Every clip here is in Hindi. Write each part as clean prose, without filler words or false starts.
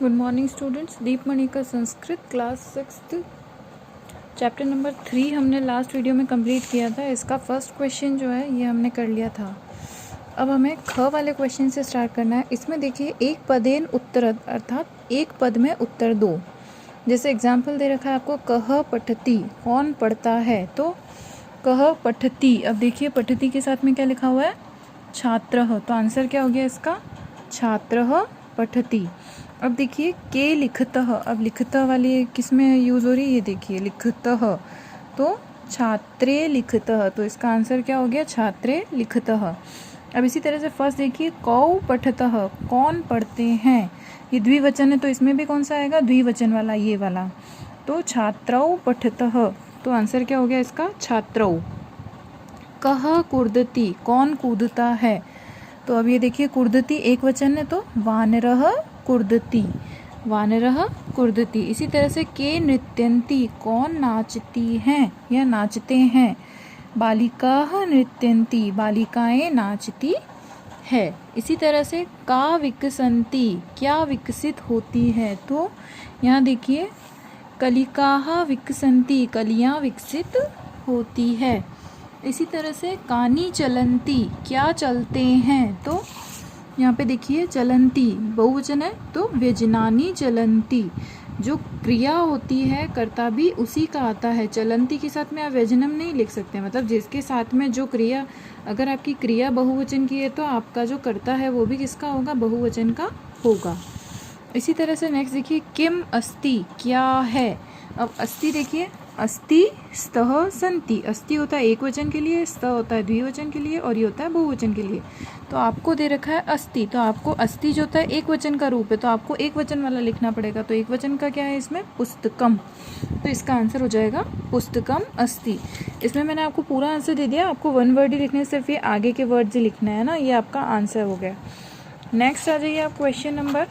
Good morning students. दीपमणि का संस्कृत क्लास 6 चैप्टर नंबर 3 हमने लास्ट वीडियो में कंप्लीट किया था। इसका फर्स्ट क्वेश्चन जो है ये हमने कर लिया था। अब हमें ख वाले क्वेश्चन से स्टार्ट करना है। इसमें देखिए एक पदेन उत्तरद अर्थात एक पद में उत्तर दो। जैसे एग्जाम्पल दे रखा है आपको, कह पठती, कौन पढ़ता है, तो कह पठती। अब देखिए पठती के साथ में क्या लिखा हुआ है, छात्रः, तो आंसर क्या हो गया इसका, छात्रः पठती। अब देखिए के लिखतः, अब लिखतः वाली किस में यूज़ हो रही है, ये देखिए लिखतः, तो छात्रे लिखतः, तो इसका आंसर क्या हो गया, छात्रे लिखतः। अब इसी तरह से फर्स्ट देखिए कौ पठतः, कौन पढ़ते हैं, ये द्विवचन है तो इसमें भी कौन सा आएगा, द्विवचन वाला, ये वाला, तो छात्रौ पठतः, तो आंसर क्या हो गया इसका, छात्रौ। कह कूर्दती, कौन कूदता है, तो अब ये देखिए कूर्दती एक वचन है तो वानरः कुर्दती, वानरः कुर्दती। इसी तरह से के नृत्यन्ति, कौन नाचती हैं या नाचते हैं, बालिकाः नृत्यन्ति, बालिकाएं नाचती है। इसी तरह से का विकसन्ति, क्या विकसित होती है, तो यहाँ देखिए कलिकाः विकसन्ति, कलियाँ विकसित होती है। इसी तरह से कानी चलन्ति, क्या चलते हैं, तो यहाँ पे देखिए चलंती बहुवचन है तो व्यजनानी चलंती, जो क्रिया होती है कर्ता भी उसी का आता है। चलंती के साथ में आप व्यजनम नहीं लिख सकते, मतलब जिसके साथ में जो क्रिया, अगर आपकी क्रिया बहुवचन की है तो आपका जो कर्ता है वो भी किसका होगा, बहुवचन का होगा। इसी तरह से नेक्स्ट देखिए किम अस्ति, क्या है। अब अस्ति देखिए, अस्ति स्तः संति, अस्ति होता है एक वचन के लिए, स्त होता है द्विवचन के लिए और ये होता है बहुवचन के लिए। तो आपको दे रखा है अस्ति, तो आपको अस्ति जो होता है एक वचन का रूप है तो आपको एक वचन वाला लिखना पड़ेगा। तो एक वचन का क्या है इसमें, पुस्तकम, तो इसका आंसर हो जाएगा पुस्तकम अस्ति। इसमें मैंने आपको पूरा आंसर दे दिया, आपको वन वर्ड ही लिखने, सिर्फ ये आगे के वर्ड ही लिखना है ना, ये आपका आंसर हो गया। नेक्स्ट आ जाइए आप क्वेश्चन नंबर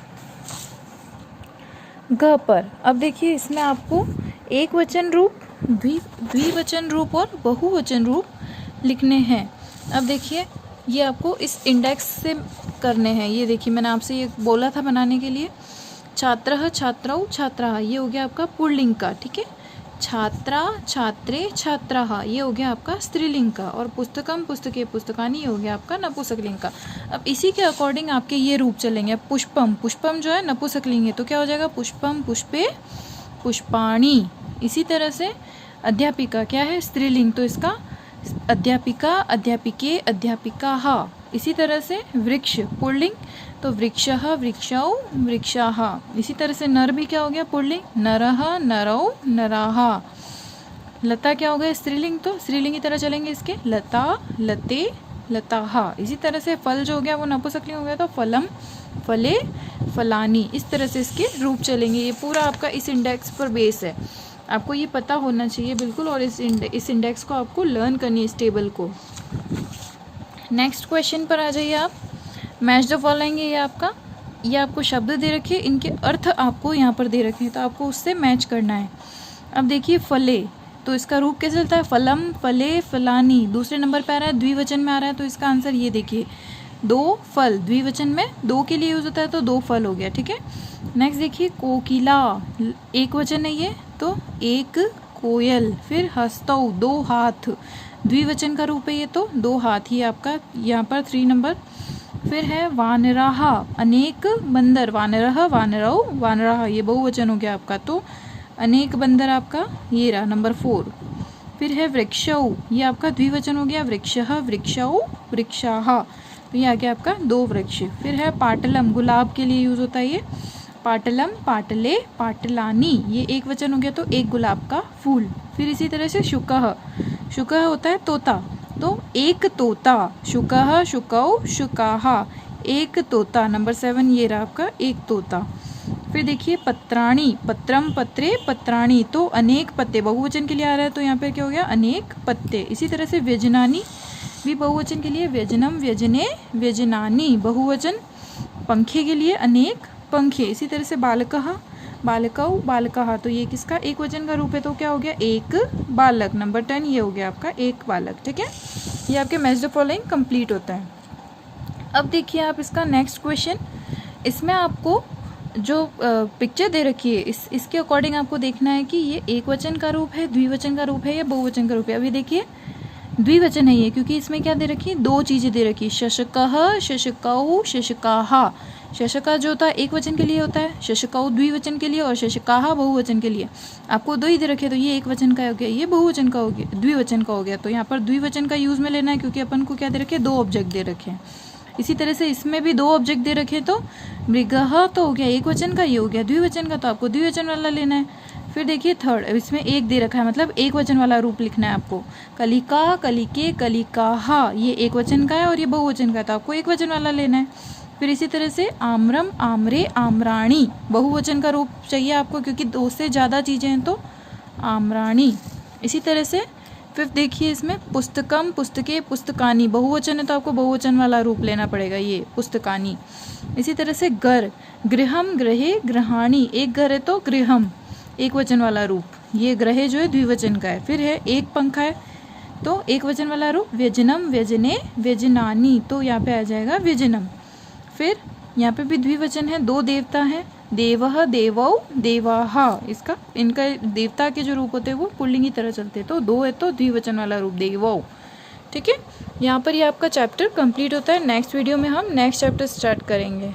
घ पर। अब देखिए इसमें आपको एक वचन रूप, द्विवचन रूप और बहुवचन रूप लिखने हैं। अब देखिए ये आपको इस इंडेक्स से करने हैं। ये देखिए मैंने आपसे ये बोला था बनाने के लिए, छात्रः छात्रौ छात्राः, ये हो गया आपका पुल्लिंग का, ठीक है। छात्रा छात्रे छात्राः, ये हो गया आपका स्त्रीलिंग का, और पुस्तकम पुस्तके पुस्तकानि, ये हो गया आपका नपुंसकलिंग का। अब इसी के अकॉर्डिंग आपके ये रूप चलेंगे। पुष्पम, पुष्पम जो है नपुंसकलिंग है तो क्या हो जाएगा, पुष्पम पुष्पे पुष्पाणि। इसी तरह से अध्यापिका क्या है, स्त्रीलिंग, तो इसका अध्यापिका अध्यापिके अध्यापिकाः। इसी तरह से वृक्ष पुल्लिंग, तो वृक्षः वृक्षौ वृक्षाः। इसी तरह से नर भी क्या हो गया, पुल्लिंग, नरः नरौ नराः। लता क्या हो गया, स्त्रीलिंग, तो स्त्रीलिंग की तरह चलेंगे इसके, लता लते लताः। इसी तरह से फल जो हो गया वो नपुंसकलिंग हो गया तो फलम फले फलानी। इस तरह से इसके रूप चलेंगे। ये पूरा आपका इस इंडेक्स पर बेस है, आपको ये पता होना चाहिए बिल्कुल, और इस इंडेक्स को आपको लर्न करनी है, इस टेबल को। नेक्स्ट क्वेश्चन पर आ जाइए आप। मैच द फॉलोइंग, ये आपको शब्द दे रखे, इनके अर्थ आपको यहाँ पर दे रखे हैं तो आपको उससे मैच करना है। अब देखिए फले, तो इसका रूप कैसे चलता है, फलम फले फलानी। दूसरे नंबर पर आ रहा है, द्विवचन में आ रहा है तो इसका आंसर ये देखिए, दो फल, द्विवचन में दो के लिए यूज होता है तो दो फल हो गया, ठीक है। नेक्स्ट देखिए कोकिला, एक वचन है ये तो एक कोयल। फिर हस्तौ, दो हाथ, द्विवचन का रूप है ये तो दो हाथ ही आपका यहाँ पर 3 नंबर। फिर है वानराः, अनेक बंदर, वानरः वानरौ वानराः, ये बहुवचन हो गया आपका तो अनेक बंदर आपका ये रहा नंबर 4। फिर है वृक्षौ, ये आपका द्विवचन हो गया, वृक्षः वृक्षौ वृक्षाः, तो ये आ गया आपका दो वृक्ष। फिर है पाटलम, गुलाब के लिए यूज होता है ये, पाटलम पाटले पाटलानी, ये एक वचन हो गया तो एक गुलाब का फूल। फिर इसी तरह से शुकः, शुकः होता है तोता, तो एक तोता, शुकः शुकौ शुकाः, एक तोता, नंबर 7 ये रहा आपका एक तोता। फिर देखिए पत्राणि, पत्रम पत्रे पत्राणि, तो अनेक पत्ते, बहुवचन के लिए आ रहा है तो यहाँ पे क्या हो गया, अनेक पत्ते। इसी तरह से व्यजनानी भी बहुवचन के लिए, व्यजनम व्यजने व्यजनानी, बहुवचन, पंखे के लिए अनेक पंखे। इसी तरह से बालकः बालकौ बालकाः, तो ये किसका एक वचन का रूप है तो क्या हो गया, एक बालक, नंबर 10 ये हो गया आपका एक बालक, ठीक है। ये आपके मैच द फॉलोइंग कंप्लीट होता है। अब देखिए आप इसका नेक्स्ट क्वेश्चन, इसमें आपको जो पिक्चर दे रखी है इसके अकॉर्डिंग आपको देखना है कि ये एक वचन का रूप है, द्विवचन का रूप है या बहुवचन का रूप है। अभी देखिए द्विवचन है ये, क्योंकि इसमें क्या दे रखी है, दो चीज़ें दे रखी है, शशकः, शशकौ, शशकाहा। शशका जो होता है एक वचन के लिए होता है, शशकौ द्विवचन के लिए और शशकाहा बहुवचन के लिए। आपको दो ही दे रखे, तो ये एक वचन का हो गया, ये बहुवचन का हो गया, द्विवचन का हो गया। तो यहाँ पर द्विवचन का यूज़ में लेना है, क्योंकि अपन को क्या दे रखे, दो ऑब्जेक्ट दे रखे हैं। इसी तरह से इसमें भी दो ऑब्जेक्ट दे रखे, तो मृगः तो हो गया एक वचन का, ये हो गया द्विवचन का, तो आपको द्विवचन वाला लेना है। फिर देखिए थर्ड, इसमें एक दे रखा है, मतलब एक वचन वाला रूप लिखना है आपको। कलिका, कलिके, कलिकाहा, ये एक वचन का है और ये बहुवचन का है, तो आपको एक वचन वाला लेना है। फिर इसी तरह से आम्रम, आम्रे, आम्राणी, बहुवचन का रूप चाहिए आपको, क्योंकि दो से ज़्यादा चीज़ें हैं तो आम्राणी। इसी तरह से फिर देखिए इसमें पुस्तकम, पुस्तके, पुस्तकानी, बहुवचन है तो आपको बहुवचन वाला रूप लेना पड़ेगा, ये पुस्तकानी। इसी तरह से घर, गृहम, ग्रहे, गृहाणी, एक घर है तो गृहम, एक वचन वाला रूप। ये ग्रहे जो है द्विवचन का है। फिर है एक पंखा है तो एक वचन वाला रूप, व्यजनम, व्यजने, व्यजनानी, तो यहाँ पे आ जाएगा व्यजनम। फिर यहाँ पे भी द्विवचन है, दो देवता हैं, देवः, देवौ, देवाहा, इनका देवता के जो रूप होते हैं वो पुल्लिंग की तरह चलते हैं, तो दो है तो द्विवचन वाला रूप देवौ। ठीक है, यहाँ पर ये आपका चैप्टर कंप्लीट होता है। नेक्स्ट वीडियो में हम नेक्स्ट चैप्टर स्टार्ट करेंगे।